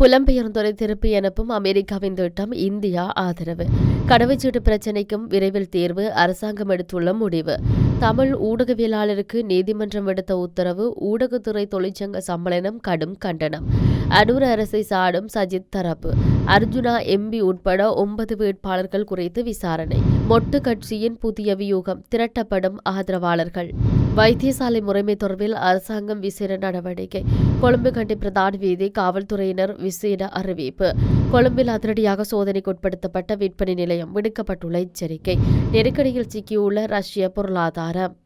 புலம்பெயர்ந்தோரை திருப்பி அனுப்பும் அமெரிக்காவின் திட்டம் இந்தியா ஆதரவு. கடவுச்சீட்டு பிரச்சினைக்கும் விரைவில் தீர்வு, அரசாங்கம் எடுத்துள்ள முடிவு. தமிழ் ஊடகவியலாளருக்கு நீதிமன்றம் விடுத்த உத்தரவு, ஊடகத்துறை தொழிற்சங்க சம்மேளனம் கடும் கண்டனம். அனூர் அரசை சாடும் சஜித் தரப்பு. அர்ஜுனா எம்பி உட்பட 9 வேட்பாளர்கள் குறித்து விசாரணை. மொட்டு கட்சியின் புதிய வியூகம், திரட்டப்படும் ஆதரவாளர்கள். வைத்தியசாலை முறைமை தொடர்பில் அரசாங்கம் விசேட நடவடிக்கை. கொழும்பு கண்டி பிரதான வீதி காவல்துறையினர் விசேட அறிவிப்பு. கொழும்பில் அதிரடியாக சோதனைக்குட்படுத்தப்பட்ட விற்பனை நிலையம், விடுக்கப்பட்டுள்ள எச்சரிக்கை. நெருக்கடியில் சிக்கியுள்ள ரஷ்ய பொருளாதாரம்.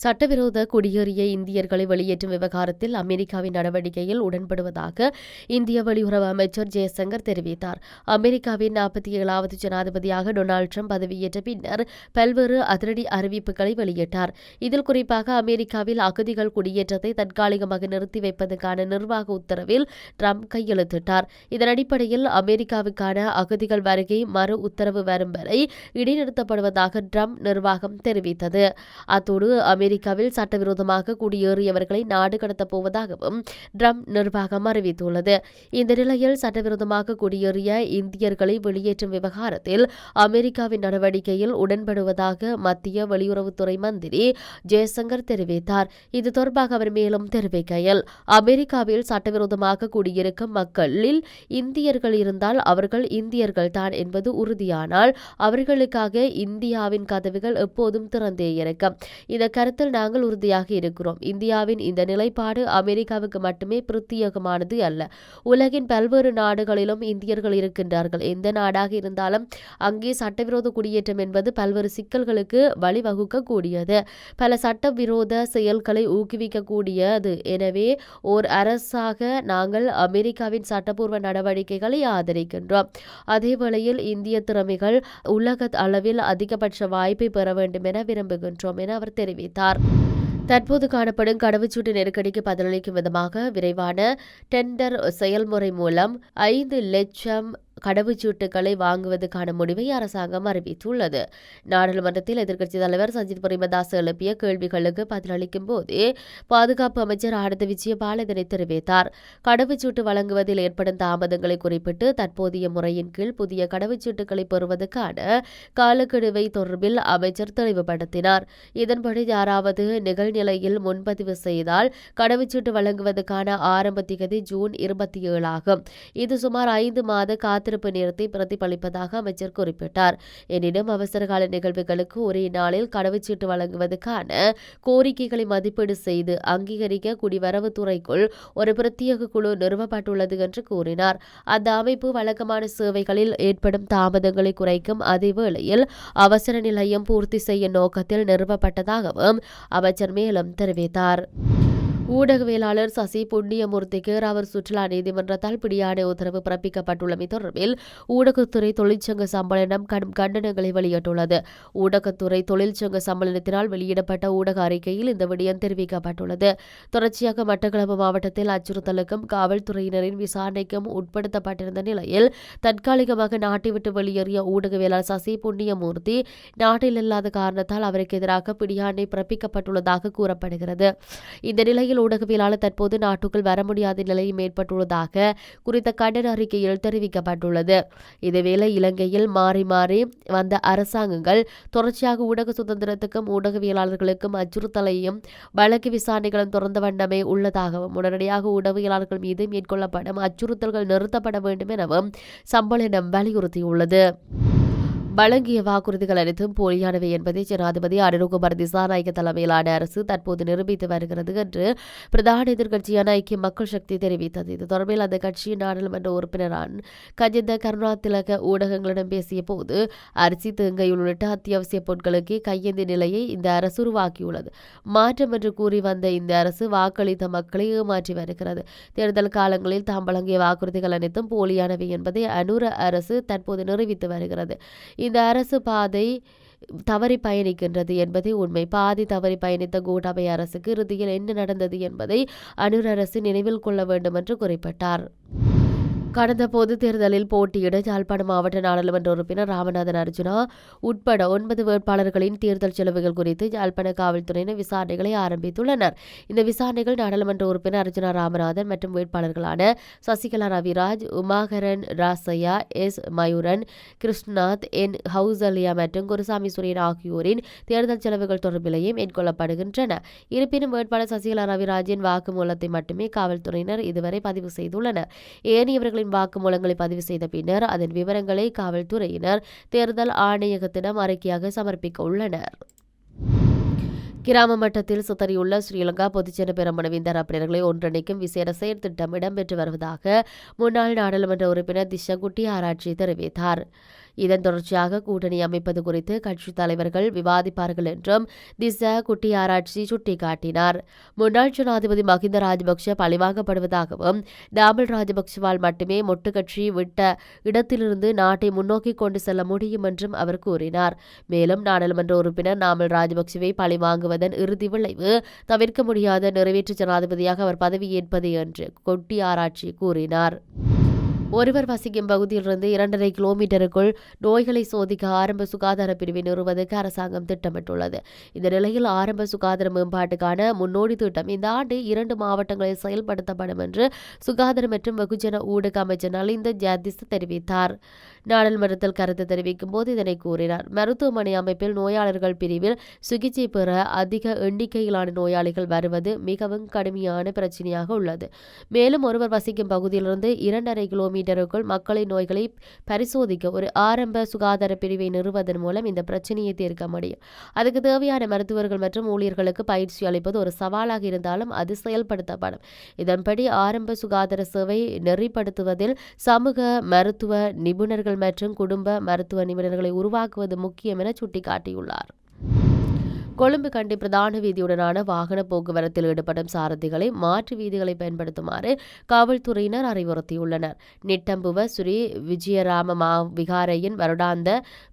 சட்டவிரோத குடியேறிய இந்தியர்களை வெளியேற்றும் விவகாரத்தில் அமெரிக்காவின் நடவடிக்கையில் உடன்படுவதாக இந்திய வெளியுறவு அமைச்சர் ஜெய்சங்கர் தெரிவித்தார். அமெரிக்காவின் 47வது ஜனாதிபதியாக டொனால்டு டிரம்ப் பதவியேற்ற பின்னர் பல்வேறு அதிரடி அறிவிப்புகளை வெளியிட்டார். இதில் குறிப்பாக அமெரிக்காவில் அகதிகள் குடியேற்றத்தை தற்காலிகமாக நிறுத்தி வைப்பதற்கான நிர்வாக உத்தரவில் டிரம்ப் கையெழுத்திட்டார். இதன் அடிப்படையில் அமெரிக்காவுக்கான அகதிகள் வருகை மறு உத்தரவு வரும் வரை இடைநிறுத்தப்படுவதாக டிரம்ப் நிர்வாகம் தெரிவித்தது. அத்தோடு அமெரிக்காவில் சட்டவிரோதமாக குடியேறியவர்களை நாடு கடத்தப் போவதாகவும் டிரம்ப் நிர்வாகம் அறிவித்துள்ளது. இந்த நிலையில் சட்டவிரோதமாக குடியேறிய இந்தியர்களை வெளியேற்றும் விவகாரத்தில் அமெரிக்காவின் நடவடிக்கையில் உடன்படுவதாக மத்திய வெளியுறவுத்துறை மந்திரி ஜெய்சங்கர் தெரிவித்தார். இது தொடர்பாக அவர் மேலும் தெரிவிக்கையில், அமெரிக்காவில் சட்டவிரோதமாக குடியிருக்கும் மக்களில் இந்தியர்கள் இருந்தால் அவர்கள் இந்தியர்கள் தான் என்பது உறுதியானால் அவர்களுக்காக இந்தியாவின் கதவுகள் எப்போதும் திறந்தே இருக்கும். இந்த கருத்தில் நாங்கள் உறுதியாக இருக்கிறோம். இந்தியாவின் இந்த நிலைப்பாடு அமெரிக்காவுக்கு மட்டுமே பிரத்யேகமானது அல்ல. உலகின் பல்வேறு நாடுகளிலும் இந்தியர்கள் இருக்கின்றார்கள். எந்த நாடாக இருந்தாலும் அங்கே சட்டவிரோத குடியேற்றம் என்பது பல்வேறு சிக்கல்களுக்கு வழிவகுக்கக்கூடியது, பல சட்டவிரோத செயல்களை ஊக்குவிக்கக்கூடியது. எனவே ஓர் அரசாக நாங்கள் அமெரிக்காவின் சட்டப்பூர்வ நடவடிக்கைகளை ஆதரிக்கின்றோம். அதேவேளையில் இந்திய திறமைகள் உலக அளவில் அதிகபட்ச வாய்ப்பை பெற வேண்டும் என விரும்புகின்றோம் என அவர் தெரிவித்தார். தற்போது காணப்படும் கடவுச்சீட்டு நெருக்கடிக்கு பதிலளிக்கும் விதமாக விரைவான டெண்டர் செயல்முறை மூலம் 5 லட்சம் கடவுச்சீட்டுகளை வாங்குவதற்கான முடிவை அரசாங்கம் அறிவித்துள்ளது. நாடாளுமன்றத்தில் எதிர்க்கட்சித் தலைவர் சஜித் பிரேமதாச எழுப்பிய கேள்விகளுக்கு பதிலளிக்கும் போதே பாதுகாப்பு அமைச்சர் ஆனந்த விஜயபால இதனை தெரிவித்தார். கடவுச்சீட்டு வழங்குவதில் ஏற்படும் தாமதங்களை குறிப்பிட்டு தற்போதைய முறையின் கீழ் புதிய கடவுச்சீட்டுகளை பெறுவதற்கான காலக்கெடுவை தொடர்பில் அமைச்சர் தெளிவுபடுத்தினார். இதன்படி யாராவது நிகழ்நிலையில் முன்பதிவு செய்தால் கடவுச்சீட்டு வழங்குவதற்கான ஆரம்ப திகதி ஜூன் 27 ஆகும். இது சுமார் 5 மாத காத்திருப்பு நேரத்தை பிரதிபலிப்பதாக அமைச்சர் குறிப்பிட்டார். எனினும் அவசரகால நிகழ்வுகளுக்கு ஒரே நாளில் கடவுச்சீட்டு வழங்குவதற்கான கோரிக்கைகளை மதிப்பீடு செய்து அங்கீகரிக்க குடிவரவுத்துறைக்குள் ஒரு பிரத்யேக குழு நிறுவப்பட்டுள்ளது என்று கூறினார். அந்த அமைப்பு வழக்கமான சேவைகளில் ஏற்படும் தாமதங்களை குறைக்கும் அதேவேளையில் அவசர நிலையம் பூர்த்தி செய்யும் நோக்கத்தில் நிறுவப்பட்டதாகவும் அமைச்சர் மேலும் தெரிவித்தார். ஊடகவியலாளர் சசி புண்ணியமூர்த்திக்கு அவர் சுற்றுலா நீதிமன்றத்தால் பிடியாணை உத்தரவு பிறப்பிக்கப்பட்டுள்ளமை தொடர்பில் ஊடகத்துறை தொழிற்சங்க சம்மேளனம் கடும் கண்டனங்களை வெளியிட்டுள்ளது. ஊடகத்துறை தொழிற்சங்க சம்மேளனத்தினால் வெளியிடப்பட்ட ஊடக அறிக்கையில் இந்த விடயம் தெரிவிக்கப்பட்டுள்ளது. தொடர்ச்சியாக மட்டக்களப்பு மாவட்டத்தில் அச்சுறுத்தலுக்கும் காவல்துறையினரின் விசாரணைக்கும் உட்படுத்தப்பட்டிருந்த நிலையில் தற்காலிகமாக நாட்டை விட்டு வெளியேறிய ஊடகவியலாளர் சசி புண்ணியமூர்த்தி நாட்டில் இல்லாத காரணத்தால் அவருக்கு எதிராக பிடியாணை பிறப்பிக்கப்பட்டுள்ளதாக கூறப்படுகிறது. இந்த நிலையில் ஊடகவியலாளர் தற்போது நாட்டுக்குள் வர முடியாத நிலையும் ஏற்பட்டுள்ளதாக குறித்த கண்டன அறிக்கையில் தெரிவிக்கப்பட்டுள்ளது. இதேவேளை இலங்கையில் மாறி மாறி வந்த அரசாங்கங்கள் தொடர்ச்சியாக ஊடக சுதந்திரத்துக்கும் ஊடகவியலாளர்களுக்கும் அச்சுறுத்தலையும் வழக்கு விசாரணைகளும் தொடர்ந்த வண்ணமே உள்ளதாகவும் உடனடியாக ஊடகவியலாளர்கள் மீது மேற்கொள்ளப்படும் அச்சுறுத்தல்கள் நிறுத்தப்பட வேண்டும் எனவும் சம்மேளனம் வலியுறுத்தியுள்ளது. வழங்கிய வாக்குறுதிகள் அனைத்தும் போலியானவை என்பதை ஜனாதிபதி அனுரகுமார திசாநாயக்க தலைமையிலான அரசு தற்போது நிரூபித்து வருகிறது என்று பிரதான எதிர்க்கட்சியான ஐக்கிய மக்கள் சக்தி தெரிவித்தது. இது தொடர்பில் அந்த கட்சியின் நாடாளுமன்ற உறுப்பினரான கஜிந்த கருணாதிலக ஊடகங்களிடம் பேசிய போது, அரிசி, தேங்காய் உள்ளிட்ட அத்தியாவசிய பொருட்களுக்கு கையேந்தி நிலையை இந்த அரசு உருவாக்கியுள்ளது. மாற்றம் என்று கூறி வந்த இந்த அரசு வாக்களித்த மக்களை ஏமாற்றி வருகிறது. தேர்தல் காலங்களில் தாம் வழங்கிய வாக்குறுதிகள் அனைத்தும் போலியானவை என்பதை அனுர அரசு தற்போது நிரூபித்து வருகிறது. இந்த அரசு பாதை தவறி பயணிக்கின்றது என்பதை உண்மை. பாதி தவறி பயணித்த கோட்டாபய அரசுக்கு இறுதியில் என்ன நடந்தது என்பதை அனுர அரசு நினைவில் கொள்ள வேண்டும் என்று குறிப்பிட்டார். கடந்த பொது தேர்தலில் போட்டியிட யாழ்ப்பாணம் மாவட்ட நாடாளுமன்ற உறுப்பினர் ராமநாதன் அர்ஜுனா உட்பட 9 வேட்பாளர்களின் தேர்தல் செலவுகள் குறித்து யாழ்ப்பாண காவல்துறையினர் விசாரணைகளை ஆரம்பித்துள்ளனர். இந்த விசாரணைகள் நாடாளுமன்ற உறுப்பினர் அர்ஜுனா ராமநாதன் மற்றும் வேட்பாளர்களான சசிகலா ரவிராஜ், உமாகரன் ராசையா, எஸ் மயூரன், கிருஷ்ணநாத், என் ஹவுசல்யா மற்றும் குருசாமி சுரேன் ஆகியோரின் தேர்தல் செலவுகள் தொடர்பிலேயே மேற்கொள்ளப்படுகின்றன. இருப்பினும் வேட்பாளர் சசிகலா ரவிராஜின் வாக்குமூலத்தை மட்டுமே காவல்துறையினர் இதுவரை பதிவு செய்துள்ளனர். ஏனையவர்களின் வாக்குமூலங்களை பதிவு செய்த பின்னர் அதன் விவரங்களை காவல்துறையினர் தேர்தல் ஆணையகத்திடம் அறிக்கையாக சமர்ப்பிக்க உள்ளனர். கிராம மட்டத்தில் சித்தறியுள்ள ஸ்ரீலங்கா பொதுஜன பெரமுனவின் தரப்பினர்களை ஒன்றிணைக்கும் விசேட செயற்திட்டம் இடம்பெற்று வருவதாக முன்னாள் நாடாளுமன்ற உறுப்பினர் திஷகுட்டி ஆராய்ச்சி தெரிவித்தார். இதன் தொடர்ச்சியாக கூட்டணி அமைப்பது குறித்து கட்சித் தலைவர்கள் விவாதிப்பார்கள் என்றும் திச குட்டி ஆராய்ச்சி சுட்டிக்காட்டினார். முன்னாள் ஜனாதிபதி மஹிந்த ராஜபக்ஷ பழிவாங்கப்படுவதாகவும் நாமல் ராஜபக்ஷவால் மட்டுமே மொட்டு கட்சி விட்ட இடத்திலிருந்து நாட்டை முன்னோக்கி கொண்டு செல்ல முடியும் என்றும் அவர் கூறினார். மேலும் நாடாளுமன்ற உறுப்பினர் நாமல் ராஜபக்ஷவை பழிவாங்குவதன் இறுதி விளைவு தவிர்க்க முடியாத நிறைவேற்று ஜனாதிபதியாக அவர் பதவியேற்பது என்று குட்டி ஆராய்ச்சி கூறினார். ஒருவர் வசிக்கும் பகுதியிலிருந்து 2.5 கிலோமீட்டருக்குள் நோய்களை சோதிக்க ஆரம்ப சுகாதார பிரிவை நிறுவுவதற்கு அரசாங்கம் திட்டமிட்டுள்ளது. இந்த நிலையில் ஆரம்ப சுகாதார மேம்பாட்டுக்கான முன்னோடி திட்டம் இந்த ஆண்டு 2 மாவட்டங்களில் செயல்படுத்தப்படும் என்று சுகாதார மற்றும் வெகுஜன ஊடக அமைச்சர் நலிந்த ஜாதிஸ் தெரிவித்தார். நாடாளுமன்றத்தில் கருத்து தெரிவிக்கும் போது இதனை கூறினார். மருத்துவமனை அமைப்பில் நோயாளர்கள் பிரிவில் சிகிச்சை பெற அதிக எண்ணிக்கையிலான நோயாளிகள் வருவது மிகவும் கடுமையான பிரச்சனையாக உள்ளது. மேலும் ஒருவர் வசிக்கும் பகுதியிலிருந்து 2.5 கிலோமீட்டருக்குள் மக்களின் நோய்களை பரிசோதிக்க ஒரு ஆரம்ப சுகாதார பிரிவை நிறுவுவதன் மூலம் இந்த பிரச்சனையை தீர்க்க முடியும். அதுக்கு தேவையான மருத்துவர்கள் மற்றும் ஊழியர்களுக்கு பயிற்சி அளிப்பது ஒரு சவாலாக இருந்தாலும் அது செயல்படுத்தப்படும். இதன்படி ஆரம்ப சுகாதார சேவை நெறிப்படுத்துவதில் சமூக மருத்துவ நிபுணர்கள் மற்றும் குடும்ப மருத்துவ நிபுணர்களை உருவாக்குவது முக்கியம் என சுட்டிக்காட்டியுள்ளார். கொழும்பு கண்டி பிரதான வீதியுடனான வாகன போக்குவரத்தில் ஈடுபடும் சாரதிகளை மாற்று வீதிகளை பயன்படுத்துமாறு காவல்துறையினர் அறிவுறுத்தியுள்ளனர். நிட்டம்புவ ஸ்ரீ விஜயராம விகாரையின் வருடாந்த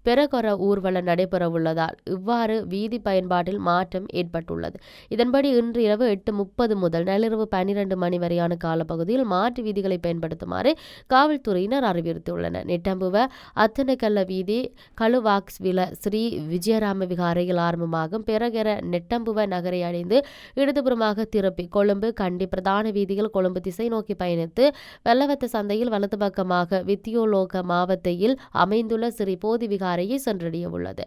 பெரகொர ஊர்வலம் நடைபெறவுள்ளதால் இவ்வாறு வீதி பயன்பாட்டில் மாற்றம் ஏற்பட்டுள்ளது. இதன்படி இன்று இரவு 8:30 முதல் நள்ளிரவு 12 மணி வரையான காலப்பகுதியில் மாற்று வீதிகளை பயன்படுத்துமாறு காவல்துறையினர் அறிவுறுத்தியுள்ளனர். நிட்டம்புவ அத்தனக்கல்ல வீதி கழுவாக்ஸ்வில ஸ்ரீ விஜயராம விகாரையில் ஆரம்பமாகும் பெரகர நெட்டம்புவ நகரை அடைந்து இடதுபுறமாக திருப்பி கொழும்பு கண்டி பிரதான வீதியில் கொழும்பு திசை நோக்கி பயணித்து வெள்ளவத்த சந்தையில் வலது பக்கமாக வித்தியோலோக மாவட்டத்தில் அமைந்துள்ள ஸ்ரீ போதி விகாரையை சென்றடைய உள்ளது.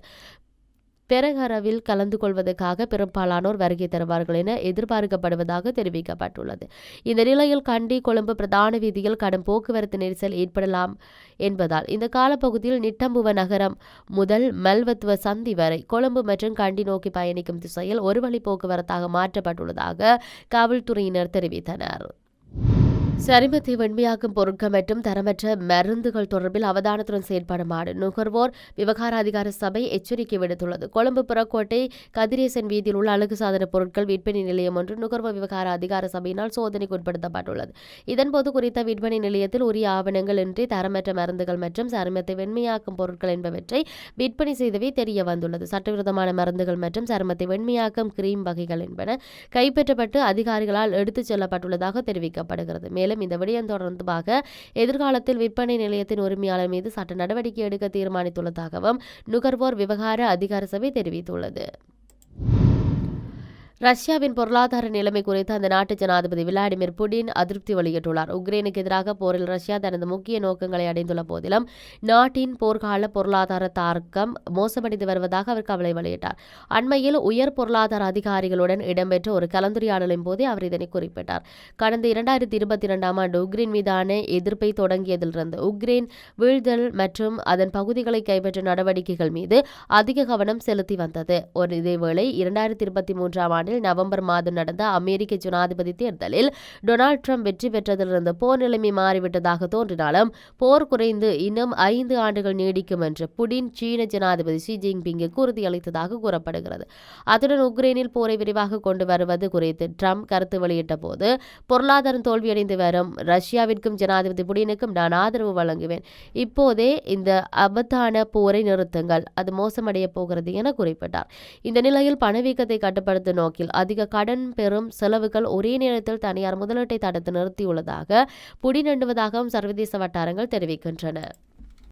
பெரகரவில் கலந்து கொள்வதற்காக பெரும்பாலானோர் வருகை தருவார்கள் என எதிர்பார்க்கப்படுவதாக தெரிவிக்கப்பட்டுள்ளது. இந்த நிலையில் கண்டி கொழும்பு பிரதான வீதியில் கடும் போக்குவரத்து நெரிசல் ஏற்படலாம் என்பதால் இந்த காலப்பகுதியில் நிட்டம்புவ நகரம் முதல் மல்வத்துவ சந்தி வரை கொழும்பு மற்றும் கண்டி நோக்கி பயணிக்கும் திசையில் ஒரு வழி போக்குவரத்தாக மாற்றப்பட்டுள்ளதாக காவல்துறையினர் தெரிவித்தனர். சரிமத்தை வெண்மையாக்கும் பொருட்கள் மற்றும் தரமற்ற மருந்துகள் தொடர்பில் அவதானத்துடன் செயற்படுமாறு நுகர்வோர் விவகார அதிகார சபை எச்சரிக்கை விடுத்துள்ளது. கொழும்பு புறக்கோட்டை கதிரேசன் வீதியில் உள்ள அழகு சாதன பொருட்கள் விற்பனை நிலையம் ஒன்று நுகர்வோர் விவகார அதிகார சபையினால் சோதனைக்கு உட்படுத்தப்பட்டுள்ளது. இதன்போது குறித்த விற்பனை நிலையத்தில் உரிய ஆவணங்கள் இன்றி தரமற்ற மருந்துகள் மற்றும் சருமத்தை வெண்மையாக்கும் பொருட்கள் என்பவற்றை விற்பனை செய்தவை தெரிய வந்துள்ளது. சட்டவிரோதமான மருந்துகள் மற்றும் சருமத்தை வெண்மையாக்கும் கிரீம் வகைகள் என்பன கைப்பற்றப்பட்டு அதிகாரிகளால் எடுத்துச் செல்லப்பட்டுள்ளதாக தெரிவிக்கப்படுகிறது. மேலும் இந்த விடயம் தொடர்பாக எதிர்காலத்தில் விற்பனை நிலையத்தின் உரிமையாளர் மீது சட்ட நடவடிக்கை எடுக்க தீர்மானித்துள்ளதாகவும் நுகர்வோர் விவகார அதிகார சபை தெரிவித்துள்ளது. ரஷ்யாவின் பொருளாதார நிலைமை குறித்து அந்த நாட்டு ஜனாதிபதி விளாடிமிர் புடின் அதிருப்தி வெளியிட்டுள்ளார். உக்ரைனுக்கு எதிராக போரில் ரஷ்யா தனது முக்கிய நோக்கங்களை அடைந்துள்ள போதிலும் நாட்டின் போர்க்கால பொருளாதார தாக்கம் மோசமடைந்து வருவதாக அவர் கவலை வெளியிட்டார். அண்மையில் உயர் பொருளாதார அதிகாரிகளுடன் இடம்பெற்ற ஒரு கலந்துரையாடலின் போதே அவர் இதனை குறிப்பிட்டார். கடந்த 2022ஆம் ஆண்டு உக்ரைன் மீதான எதிர்ப்பை தொடங்கியதிலிருந்து உக்ரைன் வீழ்தல் மற்றும் அதன் பகுதிகளை கைப்பற்ற நடவடிக்கைகள் மீது அதிக கவனம் செலுத்தி வந்தது. இதேவேளை 2023ஆம் ஆண்டில் நவம்பர் மாதம் நடந்த அமெரிக்க ஜனாதிபதி தேர்தலில் டொனால்ட் ட்ரம்ப் வெற்றி பெற்றதிலிருந்து போர் நிலைமை மாறிவிட்டதாக தோன்றினாலும் போர் குறைந்து இன்னும் 5 ஆண்டுகள் நீடிக்கும் என்று புடின் சீன ஜனாதிபதி ஷி ஜின்பிங்குக்கு உறுதியளித்ததாக கூறப்படுகிறது. அத்துடன் உக்ரைனில் போரை விரிவாக கொண்டு வருவது குறித்து ட்ரம்ப் கருத்து வெளியிட்ட போது பொருளாதாரம் தோல்வியடைந்து வரும் ரஷ்யாவிற்கும் ஜனாதிபதி புடினுக்கும் நான் ஆதரவு வழங்குவேன். இப்போதே இந்த ஆபத்தான போரை நிறுத்துங்கள், அது மோசமடைய போகிறது என குறிப்பிட்டார். இந்த நிலையில் பணவீக்கத்தை கட்டுப்படுத்தும் நோக்கில் நோக்கில் அதிக கடன் பெறும் செலவுகள் ஒரே நேரத்தில் தனியார் முதலீட்டை தடுத்து நிறுத்தியுள்ளதாக புடி நண்டுவதாகவும் சர்வதேச வட்டாரங்கள் தெரிவிக்கின்றன.